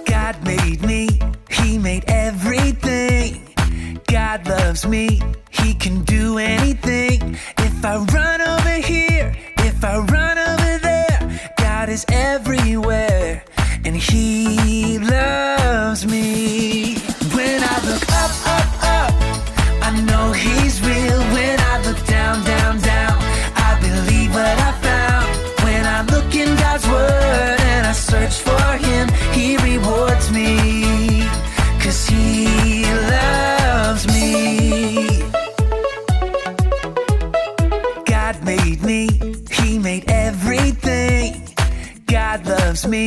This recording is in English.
God made me, He made everything. God loves me, He can do anything. If I run over here, if I run over there, God is everywhere, and He loves me. When I look up, up, up, I know He's real. When I look down, down, down, I believe what I found. When I look in God's Word and I search for Him, He rewards me, 'cause He loves me. God made me, He made everything. God loves me,